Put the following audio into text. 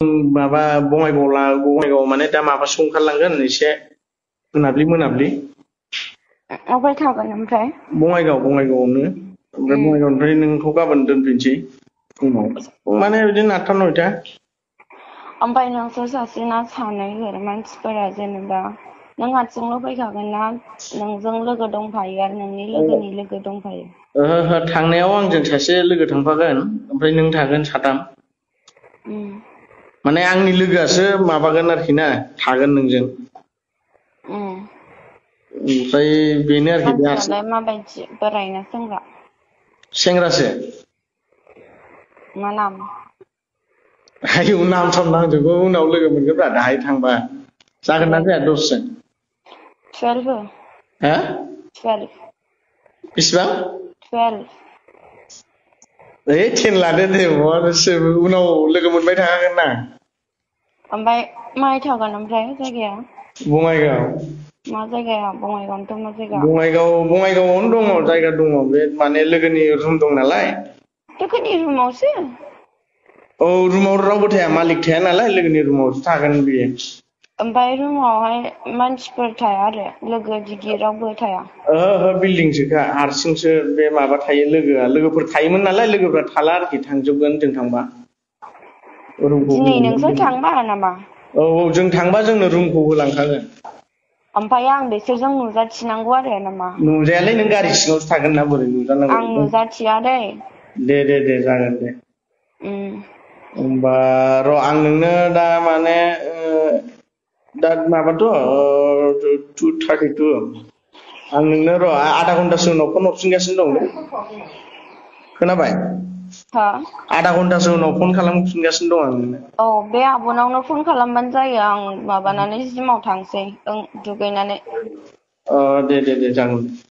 माबा बङाइगाव माने दा माबासो ओंखारलांगोन एसे मोनाब्लि अबाय थागोन ओमफ्राय? बङाइगावआवनो ओमफ्राय बङाइगावनिफ्राय नोंखौ गाबोन दोनफैनोसै फुङाव माने बिदिनो 8टा 9टा। ओमफ्राय नोंसोर सासेना सानै मानसिफोरा जेनेबा नों हारसिंल' फैखागोन ना नोंजों लोगो दंफायो आरो नोंनि लोगोनि लोगो दंफायो? ओहो थांनायाव आंजों सासे लोगो थांफागोन ओमफ्राय नों थागोन साथाम। माने आंनि लोगोआसो माबागोन आरोखि ना थागोन नोंजों। ओमफ्राय बेनो आरोखि बे हारसिं। मानसियालाय माबायदि बोराय ना सेंग्रा? सेंग्रासो। मा नाम? आयौ नाम साम नांजोबगौ उनाव लोगो मोनगोनब्रा दाहाय थांबा। जागोन ना जाया दसजन? 12 हा 12 बेसेबां? 12 ओइ 10 लादो दे उनाव लोगो मोनबाय थाखागोन ना। ओमफ्राय माहाय थागोन ओमफ्राय जायगाया? बङाइगाव। मा जायगाया बङाइगावनोथ' मा जायगा? बङाइगावआवनो दङ जायगा दङ बे माने लोगोनि रुम दं नालाय। लोगोनि रुमावसो? औ रुमाव रावबो थाया मालिक थाया नालाय लोगोनि रुमावसो थागोन बियो। ओमफ्राय रुमावहाय मानसिफोर थाया आरो लोगो दिगि रावबो थाया? ओहो बिल्डिंसोखा हारसिंसो बे माबा थायो लोगोफोर थायोमोन नालाय लोगोफ्रा थाला आरोखि थांजोबगोन जों थांबा। रुमखौ दिनै नोंसोर होलांगोन थांबा नामा? औ जों थांबा जोंनो रुमखौ होलांखागोन। ओमफ्राय आं बिसोरजों नुजाथिनांगौ आरो नामा? नुजायालै नों गारि सिङावसो थागोन ना बोरै आं नुजानांगौ। नुजाथिया दै। दे जागोन दे। होमबा र' आं नोंनो दा माने दा माबाथ' 2:32 आं नोंनो र' आधा घन्टासो उनाव फन हरफिनगासिनो दं दे। खोनाबाय? हा? आधा घन्टासो उनाव फन खालामफिनगासिनो दं आं नोंनो। औ बे आब'नावनो फन खालामबानो जायो आं माबानानै जिमाव थांसै दुगैनानै। दे जागोन दे।